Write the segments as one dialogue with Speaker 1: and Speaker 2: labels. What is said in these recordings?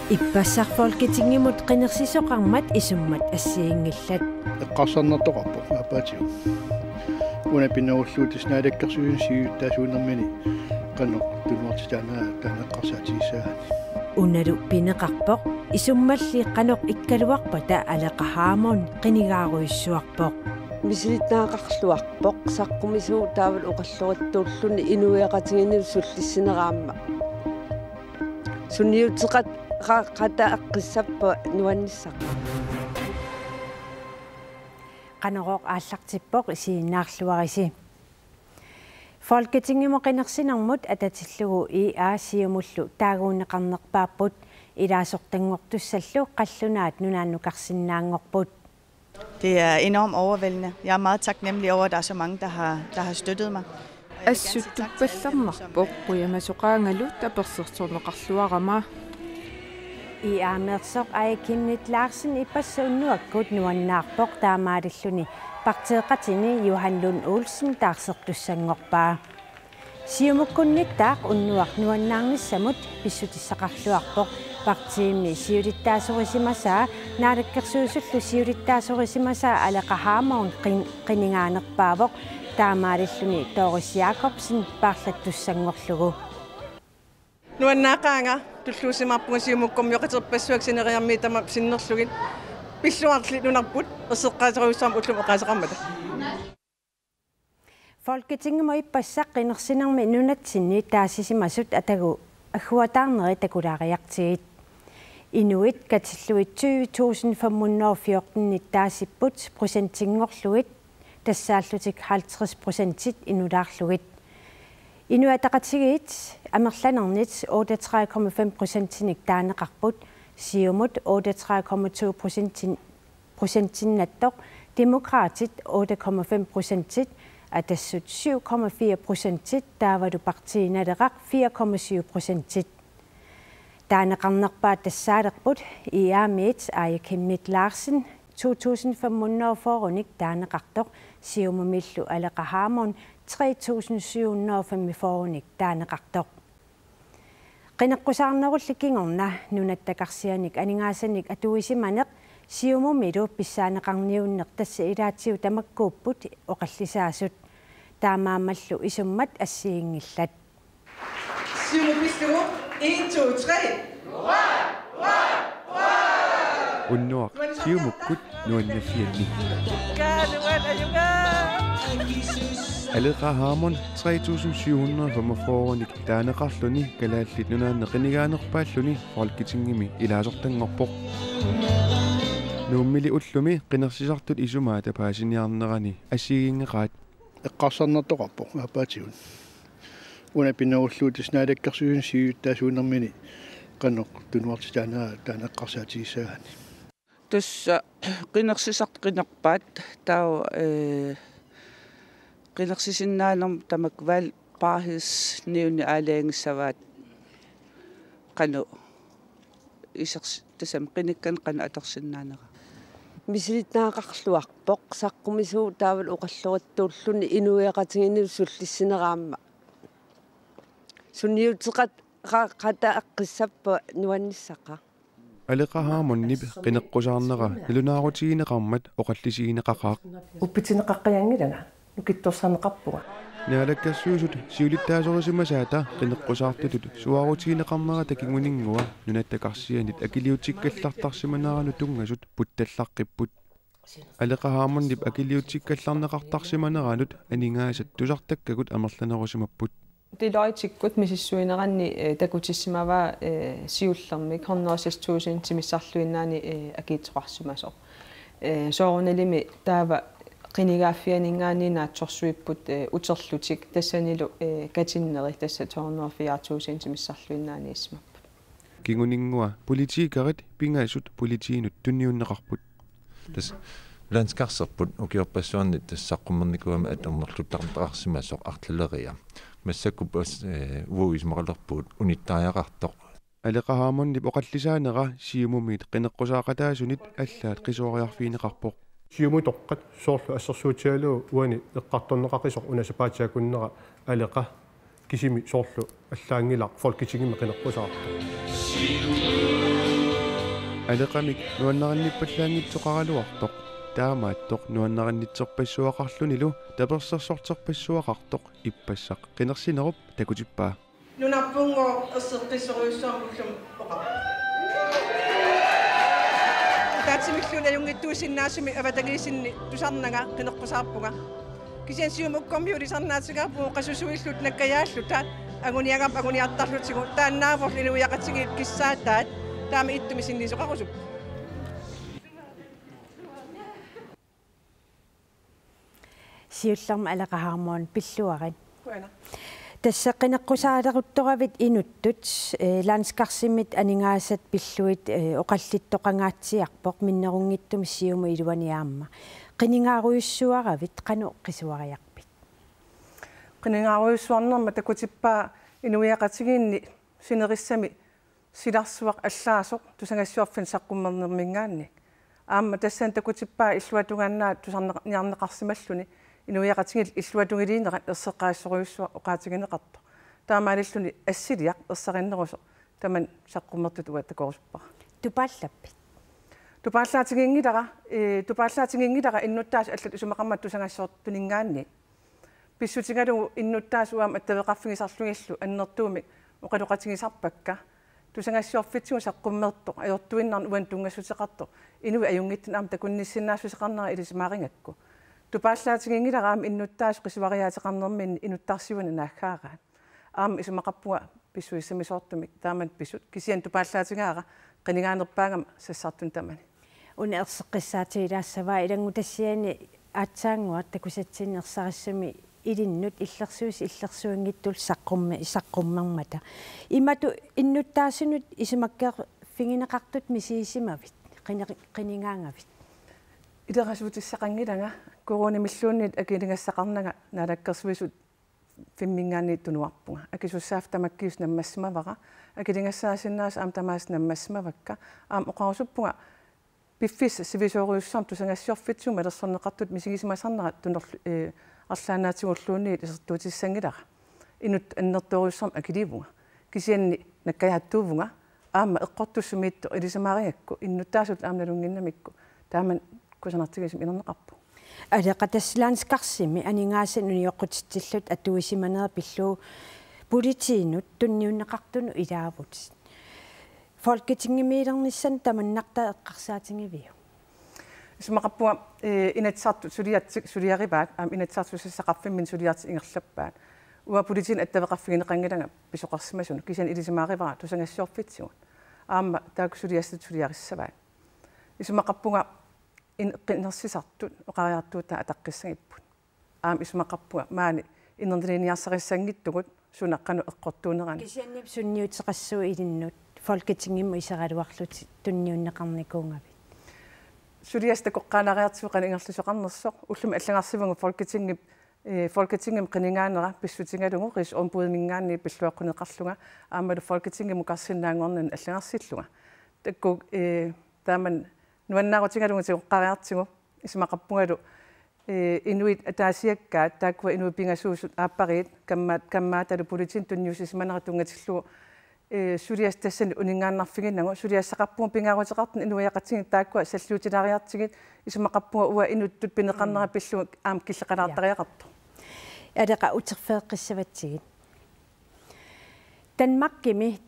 Speaker 1: Ippassar folketingimut qinersisoqarmat isummat assiingillat.
Speaker 2: Eqqarsarnertoqarpo apaatiu. Unapinnerulluut isnaalakkersuun siuttaasuunermini qannoq tunuartitaana taaneqqarsaatiissaani.
Speaker 1: Unalu pineqarpoq isummalli qanoq ikkaluarpata aleqahaamun qinigaaruissuarpoq.
Speaker 3: Misilitnaaqarluarpoq saqqumisuu taavul uqallurittuulluni inuiaqatigini sullissineraamma. Sunniuteqat qata aqqissappa nuannissaq.
Speaker 1: Qanoqoq aallartippoq isiinnaarluarisi. Folketingimo qinersinarmut atatillugu siumullu taaguuneqarnerpaapput ilaasortanngortussallu qallunaat nunaannukarsinnaangorput.
Speaker 4: Det er enormt overvældende. Jeg er meget taknemmelig over, at der er så mange, der har støttet mig.
Speaker 5: Assuttuppallarmarpoq quyamasuqaangalut apersertorneqarluarama.
Speaker 1: Amersoq Kimnit Larsen ipassuunnuakkut nuannaarpoq taamaatilluni parteeqatini Johan Lund Olsen taarsertussangorpaa. Siumukkunnittaaq unnuaq nuannaarnissamut pissutissaqarluarpoq partiimi siulittaasorisimasa naalakkersuusullu siulittaasorisimasa aleqahaamoon qiningaanерpаавоq taamaatilluni Doris Jacobsen paarlattussangorlugu.
Speaker 6: Nuannaaqaanga tulluusimаарpungusiumukkum yoqiterpassuaksineriarmi tama sinnerlugit pilluarli nunarput erseqqaateruussaam ullum oqaaseqarmata.
Speaker 1: Folketingimo ippassaq qinersinarmi nunatsinni taasisimasut atagu agguataarneri takulaariartigit. Inuit katilluit 20.514 taasipput prosentingorlugit тассааллутик 50% инулаарлугит инуатақатигит амерланернит 38,5%ник таанеқарпут сиумут 38,2%наттоқ демократит 8,5% атассут 7,4% таавалу партииналеқақ 4,7% таанеқарнерпаат тассаалерпут иаамиит Kimnit Larsen 2.500 taanеқартоқ siumumillu aleqahaamun 3.745 taanеқартоқ qineqqusaarnerullikingorna nunattakarsianik aningaassanik atuisimaneq siumumilu pissaanеқарниуннер тасса илаатсиу тамаккууппут оқаллисаасут таамаамаллу исуммат ассиингиллат
Speaker 6: Siumupissuu 1 2 3
Speaker 7: Unnuaq siumukkut nuannafianni. Aleqahaamun 3.745 taaneqarluni kalaallit nunaanneqinigaanerpaalluni folketingimi ilaasortangorpoq. Nuummili ullumi qinersisartut isumaa tapaasiniarnerani assigiingeqaat
Speaker 2: eqqarsarnertoqarpo apaatiu. Unapinnerulluut isnaalakkersuun siuttaasuunermini qannoq tunuartitaana taaneqqarsaatiissaani.
Speaker 3: Tussa qinersisaq qinerpaat tau qinersisinnaanum tamakval paahis niuni aaleengissavaat qanu isers tasam qinikkan qanu atersinnaanera misilitnaaqarluarpoq saqqumisuu taavul uqallurittuulluni inuiaqatigini sullissineraamma sunniuteqat qata aqqissappa nuannissaqa
Speaker 7: aleqahaamunnip qineqqusaarnera ilunaarutigинеqarmat oqallisigineqaqaaq
Speaker 8: uppitineqaqqayanngilanga nukittorsaneqarpuga
Speaker 7: naalakkersuusut siulittaasorisimасаата qineqqusaartutut suarutigineqarmera takinguningua nunattakarsianit akiliutikkallartarsimaneranu tungasut puttallaqqipput aleqahaamunnip akiliutikkallarneqartarsimaneranut aningaasat tusartakkagut amerlanerusimapput
Speaker 5: Tilaitsikkut misissuineranni takutissimaava siullermi kornersistuusin timissarluinnaani akiitsoqarsimasoq soorunalimi taava qinigaaffianingaani naatsorsuipput uterlutik tassanilu katinneri tassa 204.000 timissarluinnaani ismappa
Speaker 7: kinguningua politiikarit pingaasut politiinut tunniunneqarput
Speaker 9: tas landskarserput ukiorpassuarnit tassaqqummernikuama aternerluttartarsimasoq artilleria массаккупас уисмақалерпуут униттааяқартоқ
Speaker 7: алеқахаамуннип оқаллисаанера сиумумиит қинеққусаақатаасунит аллаат қисуариарфиинеқарпоқ
Speaker 10: сиумутоққат соорлу ассерсуутиалуу уани эққарторнеқақисоқ унасапаатиакуннера алеқа кисими соорлу аллаангилақ folketingimi қинеққусаарту
Speaker 7: алеқамик нуаннаринниппаллаангитсоқаралуартоқ таамааттоқ нуаннариннитсерпассуақарлунилу таперсерсортерпассуақартоқ иппассақ қинерсинеруп такутиппаа
Speaker 6: нунарпунго ассеққиссоруйссуамуллум оқа таатсимиллуна юнгиттуусиннаасуми аватагисинни тусарнага қинерпасаарпунга кисиансиумуккомьюлисарнаатигаапу қасусуиллут наккаяаллута агуниагап агуниартарлутигу тааннаавор илуяқатсигиит киссаатаат таами иттуми синнисоқарусуп
Speaker 1: сиуллерма алақахаармуун пиллуарин тассаққинеққусаалерутторавит инуттут ланскарсимит анингаасат пиллуит оқаллиттоқангаатсиарпоқ миннерунгиттуми сиума илуаниаама қинingaaruйуссуаравит қану қисуариарпит
Speaker 8: qiningaaruйуссуарнерма такутиппаа инуиақатигиинни синериссами силарсуақ аллаасоқ тусангассуарфин саққуммернермингаанни аама тассаан такутиппаа иллуатунгааннаа тусарниарнеқарсималлуни инуиақатигил иллуатунгилиинеқат ерсеққаассоруйуссуа оқаатигинеқарто таамаалиллуни ассилиақ ерсариннерусо таман саққуммертут уаттакорусуппара
Speaker 1: тупааллаппит
Speaker 8: тупааллаатигингилара иннуттаас аллат усумақармат тусангассоортунингаанни писсутингалугу иннуттаас уаама аттавеқарфигисарлугиллу аннертуумик оқалоқатигисарпакка тусангассуарфитсигу саққуммерто ajortuinnarn уан тунгассутеқарто инуи аюнгиттин аама такунниссинаассусеқарнера илисмаарингакку тупааллаатигингилараама иннуттаас қисуариаатеқарнермин инуттарсивуна наахаагаан аама исумақарпуга писсуиссамисоортумик таамат писсут кисиан тупааллаатигаара qiningaanerpaagam sassartun tamani
Speaker 1: una erseqqissaatiilaassavaa ilangutassiani aatsaanguat takusatsinnersarassumi ilinnut illersuingittul saqqummermata imatu innuttaasunut isumakkeer fingineqartut misiisimavit qiningaangavit
Speaker 8: ilerasuutissaqangilanga koronimilluunnit akilingassaqarnaga naalakkersuisut fimmingaanni tunuarpunga akisussaaf tamakkius nammassimavara akilingassaasinnaas aam tamaas nammassimavakka aam oqarusuppunga piffis sivisooriussarm tusangassiorfitsuma elersorneqartut misigisimасарнера тунер арлаанаатигуллуунниит исертуутиссангилара инут аннерторуussарм акиливунга кисианни наккаяаттуувунга аама эққортуссумиитто илисамаариакку иннуттаасут аамналунгиннамикку тааман кусанартигисим инернеқарпу
Speaker 1: алеқатаслаанскарсими анингаасин униоққутиттиллут атуисиманера пиллуу политиинут тунниуннеқартуну илаавут folketingmedlemnissan tamanaqta eqqarsaatigiviu
Speaker 8: исмақарпуга инатсарту сулиариbaat аам инатсартусассақарфиммин сулиарти ингерлаппаат уа политиин аттавеқарфигинеқангилага писоқарсимасуну кисиан илисимааривара тусангассуорфитсигут аама таак сулиассат сулиариссаваат исмақарпуга иннерсисартут оқариартуута атаққиссагиппут аам исмақарпуга маани иннердилиниарсариссангиттугут сунаққану эққортуунерани
Speaker 1: кисианнип сунниутеқассуу илиннут folketingimmu isaqaluarlut tunniunneqarnikuungavit
Speaker 8: сулиаста коққаанариартиуқан ингерлусоқарнерсоқ уллуми аллагарсивангу folketingim qiningaaneqa pissutigalungu qis ombuudmingaanni pilluaqquneqarlunga aamalu folketingim qarsinnaangornan аллагарсиллунга такку тааман нуаннаарутигалунгу тиоққариартигу исмақарпунгалу inuit ataasiakkaat taakwa inui pingasuusut aappariit kammaatalu politin tunniusismaneratungatillu сулиастассани унингааннарфигиннагу сулиассақарпуга пингааруутеқартин инуяқатсигин тааккуа саллуутилариартигит исумақарпуга уа инуттут пинеқарнера пиллуга аам киллеқалаартариақарту
Speaker 1: алеқа утерфеэққиссаватсигит Danmarkimi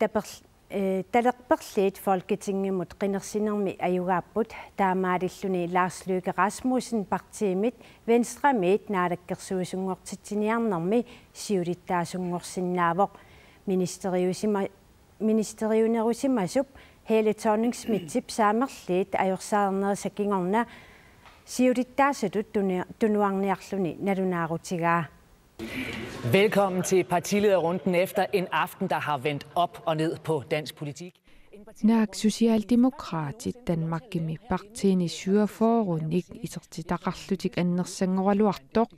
Speaker 1: талерперлиит folketingimut qinерсинерми аюгааппут таамаалиллуни Lars Løkke Rasmussen партиимит Venstremit наалаккерсуусунгортитсиниарнерми сиулиттаасунгорсиннаавоқ ministeriunerusимасуп Helle Thorning-Schmidt saammerliit ajorsaarnersakingorna siulittaasutut tunuarniarluni nalunaarutigaa.
Speaker 11: Velkommen til partilederrunden efter en aften, der har vendt op og ned på dansk politik.
Speaker 12: Naak Socialdemokratit Danmarkimi partiini syöfoorunnik isertitaqarlutik annersangoraluartoq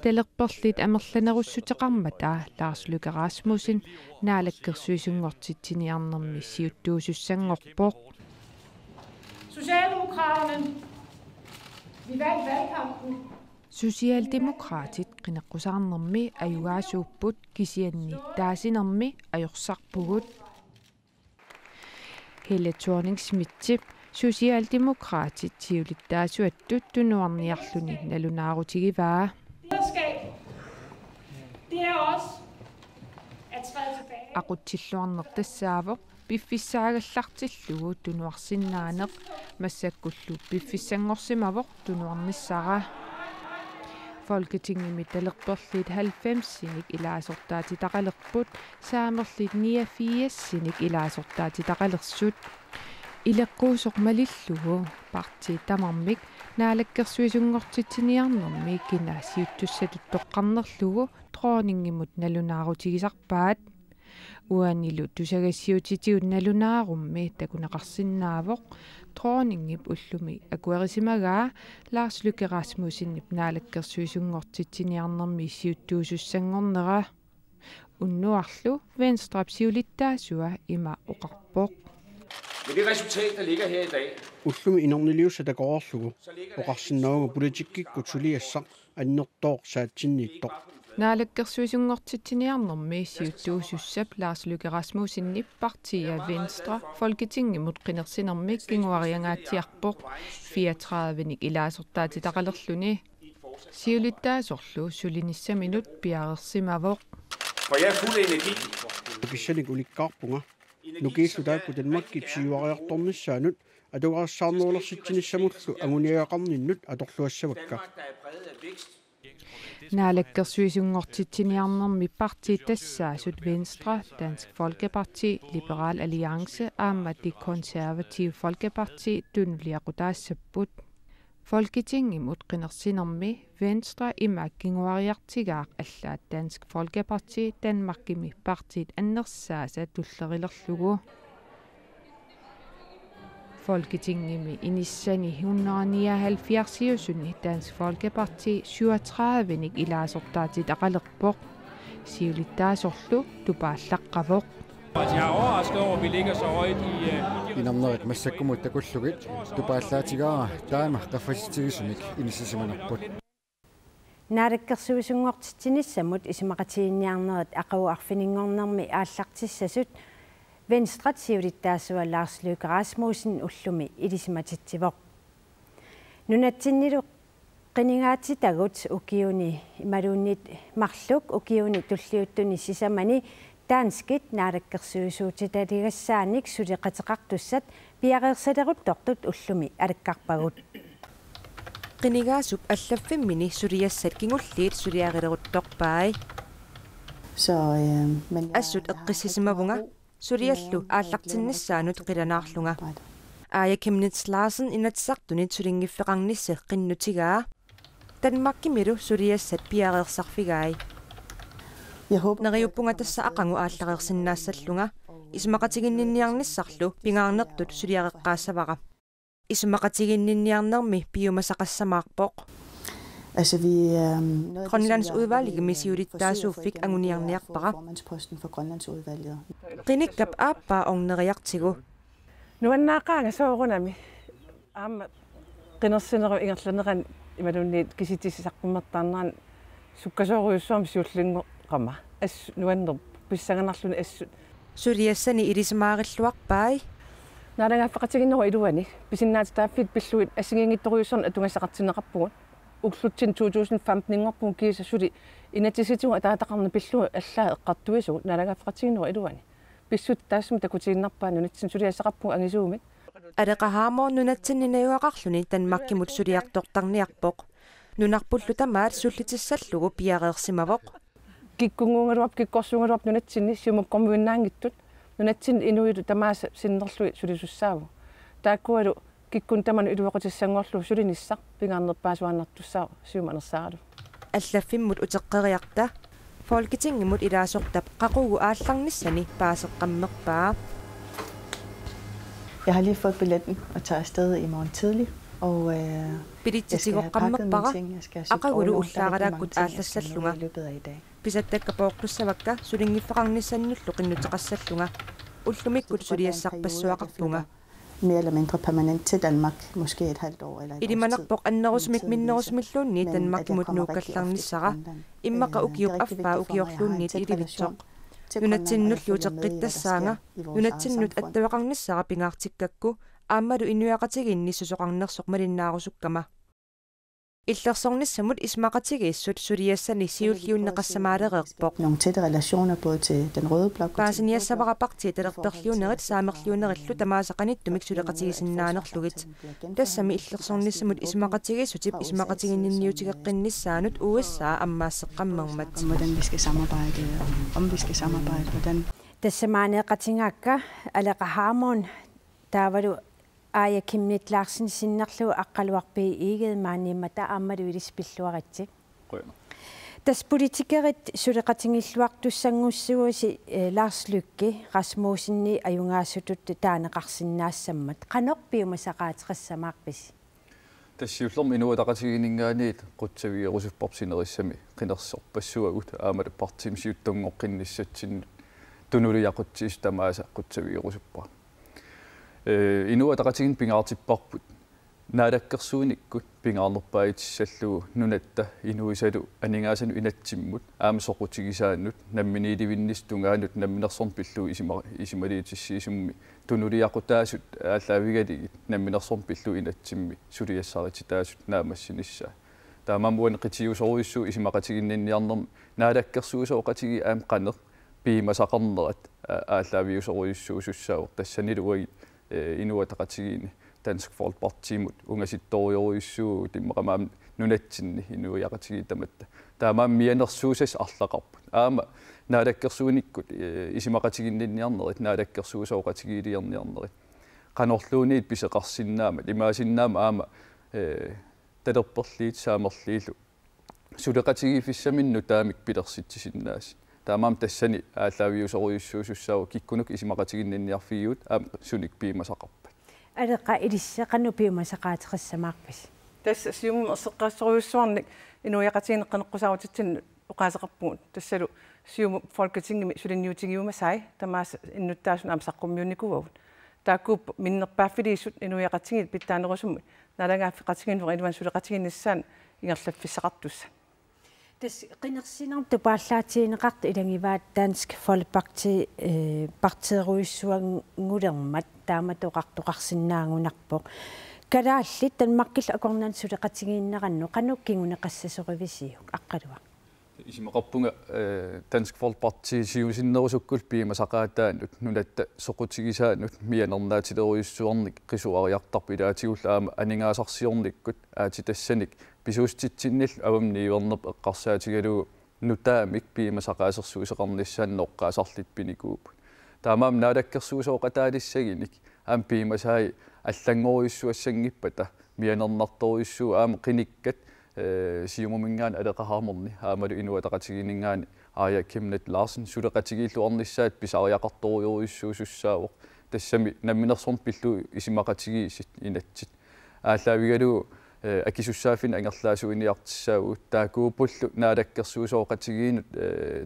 Speaker 12: talerperlit amerlanerussuteqarmata Lars Løkke Rasmussen naalakkersuisungortitsiniarnermi siuttuusussangorpoq
Speaker 13: Socialdemokraterne vi vandt valgkampen.
Speaker 12: Socialdemokratit qinaqqusaarnermi ajugaasuupput kisianni taasinermi ajorsarpugut Helle Thorning-Schmidt Socialdemokratit tiulittaasuattut tunuarniarluni nalunaarutigivaa.
Speaker 13: Det er også at træde tilbage.
Speaker 12: Aqutsilluarnertassaavoq piffissaagallartillugu tunuarsinnaaneq massakkullu piffissangorsimavoq tunuarnissara. Folketinget talertorlit 90-sinik ilaasortaati taqalerput saamerlit 89-sinik ilaasortaati taqalersut ileqquusoq malillugu parti tamarmik naalakkersuisungortitsiniarnermi kina siuttussatut toqqarnerlugu trooningimut nalunaarutigisarpaat uanilu tusagassiutitiut nalunaarummi takunaqarsinnaavoq trooningip ullumi akuerisimagaa Lars Løkke Rasmussinnip naalakkersuisungortitsiniarnermi siuttuusussangornera unnuarlu Venstrap siulittaasua ima oqarpoq.
Speaker 14: Med det resultat, der ligger her i dag,
Speaker 15: ullumi inorniliussa takoorlugu oqarsinnauga politikkikku tuliassaq annertoq saatsinniittoq
Speaker 12: naalakkersuisungortitsiniarnermi siuttuusussap Lars Løkke Rasmussinnip partia Venstre Folketingemut qinersinermik kinguariangaatiarpoq 34-nik ilaasortaati taqalerluni siulittaasorlu sulinissaminut piareersimavoq.
Speaker 14: for jeg er fuld af energi.
Speaker 15: Pissanik ulikkaarpunga nukiillu taakku Danmarkit siuariartornissaanut atuqarassаарnuulersittinissamullu anguniaqarninnut atorluassavakka
Speaker 12: naalakkersuisungortitsiniarnermi parti tassaasut Venstre, Dansk Folkeparti, Liberal Alliance, aamma De Konservative Folkeparti tunliaqutaassaput. Folketingemut qinersinermi Venstre imaakkinguariartigaaq allaat Dansk Folkeparti Danmarkimi partiit annersaasa tullerilerlugu. Folketingemi inissani 179 Dansk Folkeparti 37-nik ilaasortaati taqalerpoq siulittaasorlu tupaallaqqavoq.
Speaker 16: Jeg er overrasket over, at vi ligger så højt i...
Speaker 17: Inamnerik massakkumut takullugit tupaallaatigaa taama qaffasitigisumik inissisimanerput.
Speaker 1: Naalakkersuisungortittinissamut isimaqatiinniarneret aquarfiningornermi aallartissasut Venstrat siulittaasua Lars Løkke Rasmussen ullumi ilisimatittivoq. Nunatsinnilu qiningaatitagut ukiuni imaluunnit marluk ukiuni tulliuttuni sisamani Danskit naalakkersuisuutitaligassaanik suliqateqartussat piareersalerut tortut ullumi alakkarpagut.
Speaker 18: Qinigaasup allaffimini suliassat kingulliit suliaqileruttorpaai. Assut eqqissisimapunga suliallu aallartinnissaanut qilanaarlunga. Aaja Chemnitz Larsen inatsartunit sulingiffeqarnisse qinnutigaa. Danmarkimilu suliassat piareersarfigaai. Neriuppunga tassa aqangu aallarersinnaassallunga ismaqatiginninniarnissarlu pingaarnertut suliaqeqqaassavaqa ismaqatiginninniarnermi piumasaqassamaarpoq Grønlands udvalgimi siulittaasuuffik anguniarniarpaqa qinikkap aappaa orneriartigu
Speaker 8: nuannaaqaanga soorunami aamma qinersineru ingerlaneran imalunniit kisitissisaqqumertaarneran sukkasooruyussuam siullingo qama as nuanner pissanganarluni assut
Speaker 18: suliassani ilismaarilluarpaai
Speaker 8: naalangaaffaqatiginneru iluani pisinnaati taaffit pilluit assingiingittoruyussorna atungassaqartineqarpugut uklutsin 2015 ingorpun kiisa suli inatisitigu ataataqarna pillu allaa eqqartuisugut naalangaaffaqatiginneru iluani pissut taassum takutiinnarpaa nunatsin suliassaqarpu angisuumit
Speaker 18: adeqahaamor nunatsinninayuaqarluni Danmarkimut suliartortarniarpoq nunarpullu tamaat sullitissallугу piareersimavoq
Speaker 8: kikkunguungaluap kikkorsuungaluap nunatsinni siumukkormuinnaangittut nunatsin inuilu tamaasa sinnerlui sulisussaavu taakkualu kikkun tamanu iluaqutissangorlu sulinissaq pingaarnerpaasuannartussaa siumanersaaralu
Speaker 18: allaffimmut uteqqeriarta Folketingemut ilaasortap qaqugu aallarnissani paaseqqammerpaa.
Speaker 19: Jeg har lige fået billetten og tager afsted i morgen tidlig. Og jeg skal have pakket mine ting. Jeg skal have søgt overlov. Der er rigtig mange ting, jeg skal nå i løbet af i dag.
Speaker 18: Pisattakkapoorlussavakka sulingiffaqarnissannullu qinnuteqassallunga ullumikkut suliassarpassuaqarpunga
Speaker 19: mere eller mindre permanent til Danmark, måske et halvt år eller et års tid.
Speaker 18: Idimanarpoq annerusmik minnerusmillunni Danmarkimut nuukkallarnissara immaqa ukiuq affaa ukiorluunniit ilivitsoq nunatsinnulluu teqqittassaanga nunatsinut attavaqarnissara pingaartikkakku ааммалу инуяқатигинни сусоқарнерсоқ малиннаарусуккама иллерсорнissamut ismaqatigiissut suliassani siulliunneqassamaaleriqpoq
Speaker 19: nogle tætte relationer både til den røde blok
Speaker 18: paasiniassavaqaparti talerperliunerit saamerliunerillu tamaasaqanittumik suleqatigisinnaanерlugit tassami illersornissamut ismaqatigissutip ismaqatiginninniutigeqqinnissaanut USA аммаассеққаммермат
Speaker 19: hvordan vi skal samarbejde om vi skal samarbejde hvordan
Speaker 1: тассамааneeqatingaakka алеqahaamун таавалу Aya Kimnit Larsen sinnerlu aqqaluarpi iigeedmaanniimmata aammalu ilispilluaritsi. Tas politikerit suleqatingilluartussanngussuusi Lars Løkke Rasmussenni ajungaasutut taaneqarsinnaasammat qanorpiumasaqaatiqassamaarpis.
Speaker 20: Tassiullormi inuataqatiginingaaniit qutsaviirusuppapsinerissami qinersorpassuagut aamalu partimsiuttungoqqinnissatsinnut tunuliyaquttiis tamaasa qutsaviirusuppa. Inuataqatigin pingaartipparput naadakkersuunikkut pingaarnerpaitissalluu nunatta inuisalu aningaasanu inattimmut aamasoqutigisaannut namminiilivinnistungaanut namminersorpilluu isimaliitissiisummi tunuliyaqutaasut aalaavigaligit namminersorpilluu inattimmi suliassaarititaasut naamassinissa taamamuan qitiusoruissuu isimaqatiginninniarnermi naadakkersuusooqatigi aam qaner piimasaqarnerat aalaaviusoruissuu sussaavoq tassaniluagi inuataqatigini Dansk Folkepartimut ungasittoriorissuu timmeqamaam nunatsinni inuiaqatigitamatta taamaam mianersuusas arlaqarput aama naadakkersuunikkut isimaqatiginninniarnerit naadakkersuusooqatigiliarniarnerit qanorluuniit piseqarsinnaama imaasinnaama aama talerperliit saamerliilu suleqatigifissaminnu taamik pilersitsisinnaasi taamaam tassani aalaaviusoruissuu sussaavo kikkunuk isimaqatiginninniarfiigut aam sunik piimasaqarpa
Speaker 1: алеqa илиссеқанну пиумасақаатеқассамаарпис
Speaker 8: тасса сиумум ерсеққассоруйуссуарник инуяқатигинеққанеққусааватитсин уқаасеқарпугут тассалу сиуму folketingimi сулинниутигиумасай тамаас иннуттаасун амсаққуммиуникуавут тааккуп миннерпааффилииссут инуяқатигит питтаанерусумми налангааффиқатигиннуа илуан сулеқатигиннссаан ингерлаффиссақартусса
Speaker 1: тас қинерсинарту пааллаатиинеқарта илангиваат Dansk Folkeparti партиеруйуссуангулермат тааматоқартоқарсинаагунарпоқ калааллит танмаркил акорнан сулеқатигииннеранну қануккингунеқассасоривисиук аққалуа
Speaker 20: исимақарпунга Dansk Folkeparti сиусиннерусуккул пиимасақаатаанут нулатта соқутигисаанут мианернаатилеруйуссуарник қисуариартарпу илаатигуллаама анингаасарсиорниккут аатитассаник писууститсиннил авамниивернеп эққарсаатигалуу нутаамик пиимасақаасерсуисеқарниссаанноққаасарлит пиникуупут таамаам наадаккерсуусооқатаалиссагиник аам пиимасаи аллангоруйуссуассангиппата мианернарторуйуссуу аама қиниккат сиумумингаан алеқахаармерни аамалу инуатақатигинингаани Aya Kimnit Larsen сулеқатигииллуарнissaat писариақарторуйоруйуссуу суссаавоқ тассами намминерсорпиллу исимақатигиисит инатсит ааллаавигалуу акисуссаафин ангерлаасуиниартиссаагу таакуупуллу наалаккерсуусооқатигиинут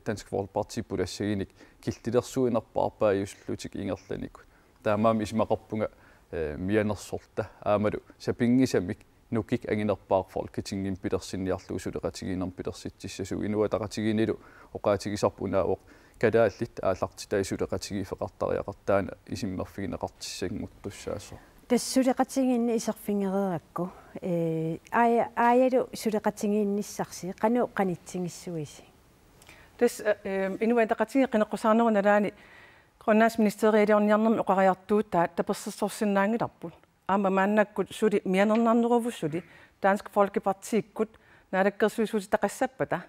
Speaker 20: Dansk Folkeparti пулассагиник килтилерсуинерпаарпаа юслутик ингерланикут таамаами исимақарпунга мианерсорта аамалу сапингисамик нукик ангинерпаар folketingin пилерсинниарлуу сулеқатигиинер пилерситсиссасу инуатақатигинилу оқаатигисарпунаавоқ калааллит ааллартитай сулеқатигифеқартариақартаана исиммерфигинеқартиссагмуттуссаасо
Speaker 1: тассулеқатигинни исерфингерееракку аялу сулеқатигиинниссарси қану қанитсигиссуиси
Speaker 8: тас инуатақатиги қинеққусаарнеруналаани Grønlandsministeriet оқариартуутаа таперсерсорсиннаангиларпут аама мааннаккут сули мианернарнерувуссули Dansk Folkepartikкут наалаккерсуисуути тақассаппата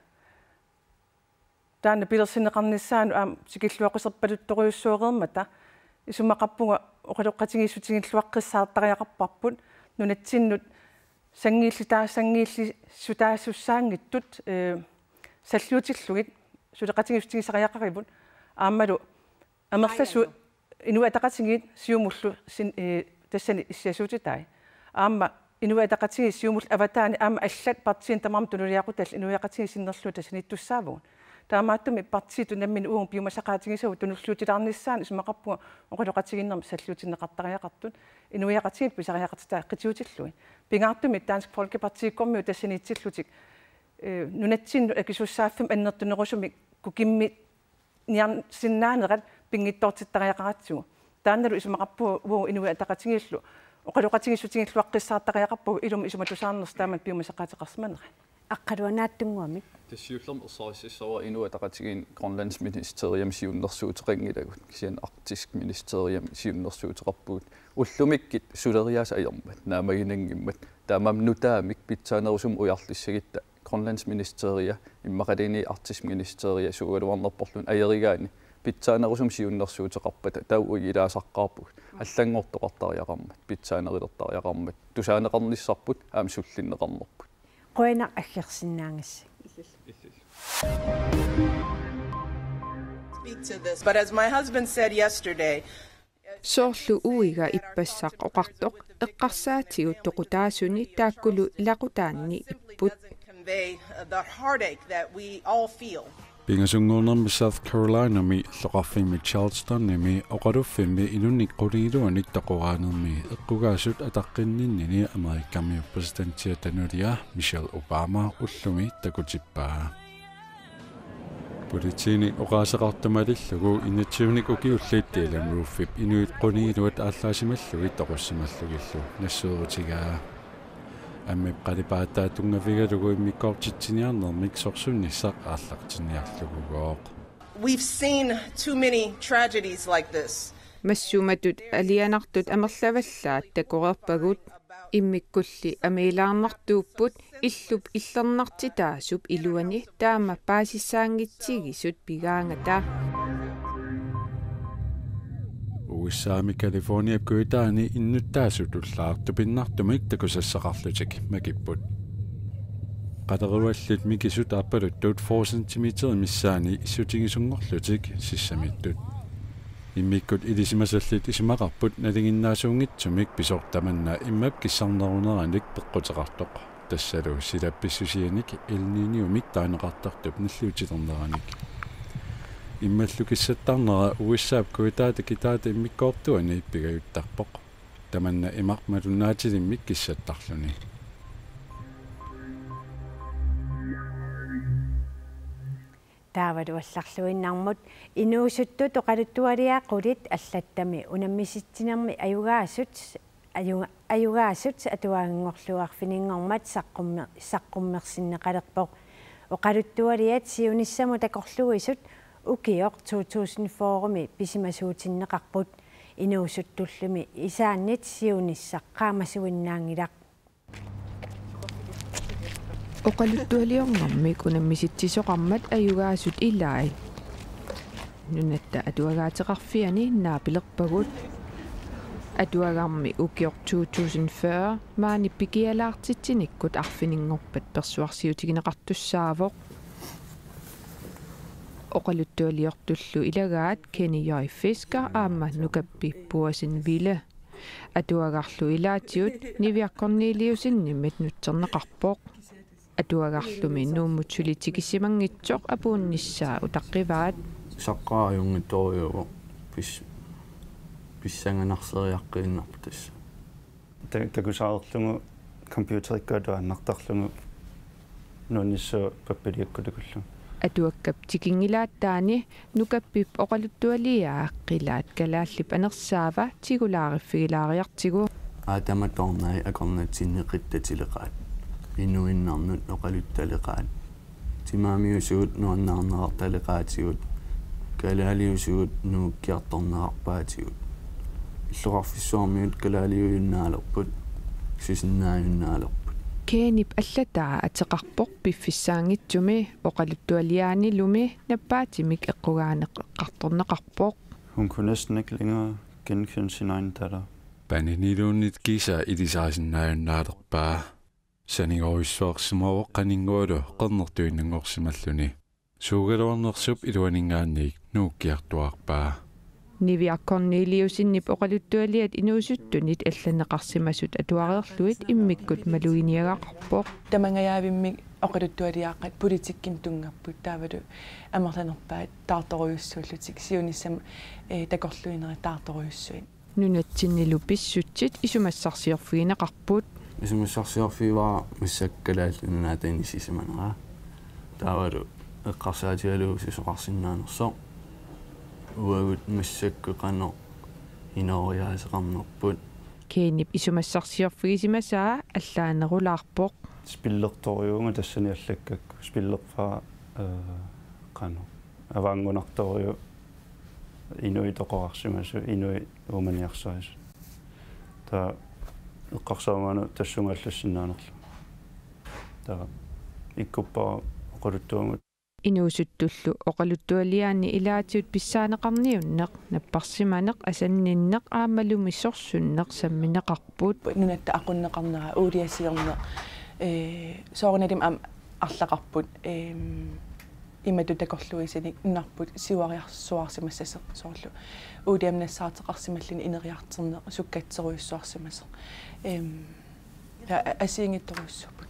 Speaker 8: таана пилерсинеқарниссаану аам сикиллуаққисерпалутторуйуссуореермата исумақарпунга оқалоққатигиссутигиллуаққиссаартариақарпарпут нунатсиннут сангииллитаа сутаассуссаангиттут саллуутиллугит сулеқатигиссутигисариақаривут аамалу амерласу инуатақатигит сиумуллу тассани иссиасуутитай аама инуатақатиги сиумул аватаани аама аллат партиин тамарм тулулиақутал инуяқатиги синнерлуу тассаниттуссаавгун таамааттуми партииту наммин уун пиумасақаатигисау тунуллуутилаарниссаан исмақарпуга оқалоқатигиннерми саллуутиннеқартариақартут инуяқатигит писариақартаа қитиутиллуи пингаартуми Dansk Folkeparti коммиу тассаниитсиллутик нунатсинну акисуссааффим аннертунерусуми кукимми ниар синнаанерат пингиттортиттариақаратсугу таанналу исумақарпу уу инуи атақатингиллу оқалуқатингиссутингиллуаққиссаартақиақарпу илум исуматусаарнерс таамат пиумасаққатеқарсиманера аққалуанааттунгуамик
Speaker 20: тасиуллерм инуи атақатигин Grønlands ministerium сиуннэрсуутеқингилагут кисиан arktisk ministerium сиуннэрсуутеқарпуут уллумиккит сулериаса аярмат наамагинангиммат таамам нутаамик питсаанерусум уярлиссагитта Grønlands ministeria иммақалини arktisk ministeria сугалуарнерпорлун аеригаани питсаанерусум сиуннэрсуутеқарпата тау уилаасаққарпут аллангортоқартариақармат питсаанерилертариақармат тусаанеқарниссарпут аам суллиннеқарнерпут
Speaker 1: qoina aggersinnaangassi
Speaker 21: But as my husband said yesterday,
Speaker 12: Soorlu uiga ippassaq oqartoq eqqarsaatigut toqutaasuni taakkulu ilaqutaanni ipput
Speaker 21: convey the heartache that we all feel.
Speaker 22: Pingasungulnermi South Carolina mi loqarfimmi Charleston mi oqaluffimmi ilunniqquriiluanik taqoraanermi eqqugaasut ataqqinninnini Amerikammi presidenttia tanulia Michelle Obama ullumi takutippaa Politiini oqaasaqartamalillugu innatsiunik ukiulliittiilan ruuffip inuit quniiluat aallaasimallugi toqussimallugillu nassuurutigaa Ammip qalipaataatungavigalugu immikortitsiniarnermik sorsunnissaq aallaqtiniarlugugooq
Speaker 21: We've seen too many tragedies like this.
Speaker 12: Massumatut alianartut amerlavallaat takorerpagut immikkulli amiilaarnartuupput illup illernertitaasup iluani taama paasissaangitsigisut pigaangata
Speaker 22: Uussaami California köytaani innuttaasutullartupinnartumik takusassaqarlutik makipput qateruallut mikisut appaluttuut 4 cm missaani issutingisungorlutik sissamittut immikkut ilisimasallit isimaqarput nalinginnaasuungitsumik pisortamanna immap kissarneruneranik peqqutеqartoq tassalu silappissusianik elniiniumik taaneqartartup nalluutiterneranik иммаллукиссаттарнера уиссаап куитаата китаата иммиккоортуани иппигаютарпоқ таманна имармалуннаатилиммик киссаттарлуни
Speaker 1: таавалуалларлуиннармут инуусутту тоқалуттуалиаақулит аллаттами унаммиситсинерми аюгаасут атуаангорлуарфинингормат саққуммерсиннеқалерпоқ оқалуттуалиат сиуниссаму такорлуисут Ukiok 2004 pisimasuutinnеқарпут инуусуттуллуми исааннит сиунissaq qaamasuinnaangilaq
Speaker 12: Oqaluttualiornermik unammisitsisоqarmat ayugaasut ilaai nunatta atuagaateqarfiani naapilerpagut atuagarmi ukiok 2040 maani pikialaartitsinikkut arfininnngorpat persuarsiutigineqartussaavoq Oqaluttualiortullu ilagaat Kenny Fisker aamma nukappi puasin ville atuagarlu ilaatiut niviaqqorniiliusinnimit nutserneqarpoq atuagarlumi nuumutsulitigissimangitsoq apuunnissaa utaqqivaat
Speaker 23: saqqaajungittoriugu pissanganarseeriaqqiinnarputas takusaarlungu computerikkaatuannartarlungu nuunnissu pappiliakkutukullu
Speaker 12: atuakkap tikingilaataani nukappip oqaluttualiaaqilaat kalaallip anersaava tigulaariffigilaariartigu
Speaker 23: aatamatornai akornatsinneqittatileqaat inuinnarnut oqaluttaleqaat timaamiusuut nuannаарnerartaleqaatigut kalaaliusuut nuukkiartornerarpaatigut illuqarfissuarmiut kalaaliuyunnaalerput sisinnaayunnaalerput
Speaker 12: Kenip allataa ateqarpoq piffissaangitsumi oqaluttualiaanilumi nappaatimik eqqugaaneqqartorneqarpoq
Speaker 23: Hun kunne næsten ikke længere genkende sin egen datter.
Speaker 22: Paniniluunnit kisa ilisaasinnaayunnaalerpaa saningorussuarsimaavoq qaningualu qernertuinnangorsimalluni suugaluarnersup iluaningaanniik nuukkiartuarpaa
Speaker 12: Niviaqqorniiliusinnip oqaluttualiat inuusuttunit алланеқарсимасут атуареерлуит иммиккут малуиниагақарпоқ
Speaker 5: тамангаявиммик oqaluttualiaqqat politikkin tungapпут таавалу амерланерпаат таарторуйуссууллутик сиуниссам такорлуинери таарторуйуссуин
Speaker 12: нунатсиннилу писсутсит исумассарсиорфигинеқарпут
Speaker 23: исумассарсиорфиваа массаккалааллунаатаинисисиманера таавалу эққарсаатигалуу сисоқарсиннаанерсо уагут массаккеқано иноориаасеқарнерпут
Speaker 12: кeenip isumassarsiorfigisimasa allaanerulaarpoq
Speaker 23: спиллерториунга тассани аллаккакку спиллерфаа qanu аваангунарториу инуи тоқорарсимасу инуи уманиарсаасу та эққарсаамаану тассунгааллассиннаанерлу та иккуппаа оқалуттуамут
Speaker 12: инуусуттуллу оқалуттуалиаани илаатиут писсаанеқарниуннеқ наппарсиманеқ асанниннеқ аамалумиссорсуннеқ самминеқарпут
Speaker 5: нунатта ақуннеқарнера уулиасиерне соорналим ам арлақарпут имату такорлуисаник нарпут сиуариарсуарсимассасеқ соорлу уулиамнассаартеқарсималлини инериартерне суккатсеруйуссуарсимасеқ асиингитторуссуппут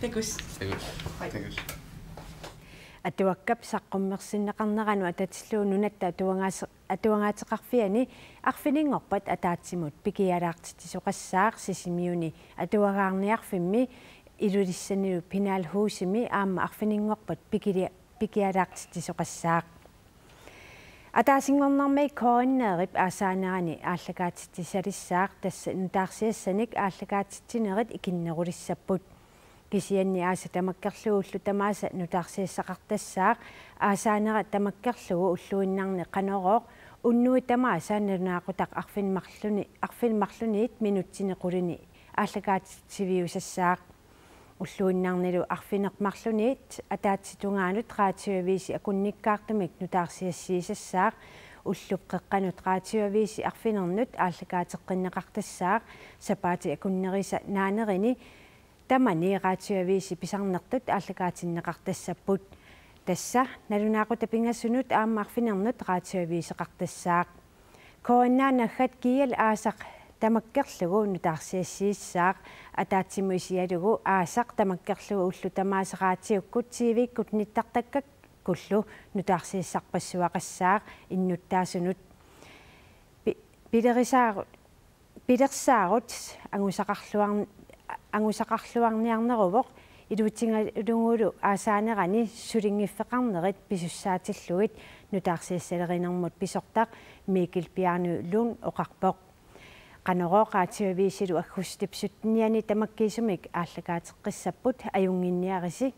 Speaker 5: такус
Speaker 1: атуаккап саққуммерсиннеқарнерану ататиллуу нунатта атуангаатеқарфиани арфинингорпат атаатсимут пикиалаартитисоқассаақ сисимиуни атуагаарниарфимми илулиссанилу пинаалхуусими аама арфинингорпат пикиалаартитисоқассаақ атаасингорнармай кооннерип аасаанерани ааллагаатитисалиссаақ тасса нутаарсиассаник ааллагаатитсинерит икиннерулиссаппут кисианни ааса тамаккерлугуллу тамааса нутаарсиассақартассаақ аасаанера тамаккерлугу уллуиннарни қанороо уннуи тамааса нанаақутақ арфинмарлуниит минутсинеқулини ааллагаатитсивиусассаақ уллуиннарнилу арфинеқмарлуниит атаатситунгаанут раатиувиси акунниккаартумик нутаарсиассиисассаақ уллуп қеққанут раатиувиси арфинернут ааллагаатеққиннеқартассаақ сапаати акуннериса наанерини тамани раатиувиси писарнертут ааллагаатиннеқартассаппут тасса налунаақута пингассунут аама арфинернут раатиувисеқартассаақ кооннаанаггат киал аасақ тамаккерлугу нутаарсиассииссаақ атаатсимуисиалугу аасақ тамаккерлугу уллу тамаасераатиуккут тивиккут ниттартаккак куллу нутаарсииссарпассуақассаақ иннуттаасунут пилерсаарут ангусақарлуарниарнерувоқ илуутингалунгулу аасаанерани сулингиффеқарнерит писуссаатиллуит нутаарсиассалеринермут писортақ микил пиарну лун оқарпоқ qanoroqaatiuvisilu aggustipsutniani tamakkiisumik aalлагаатеққиссаппут аюнгинниариси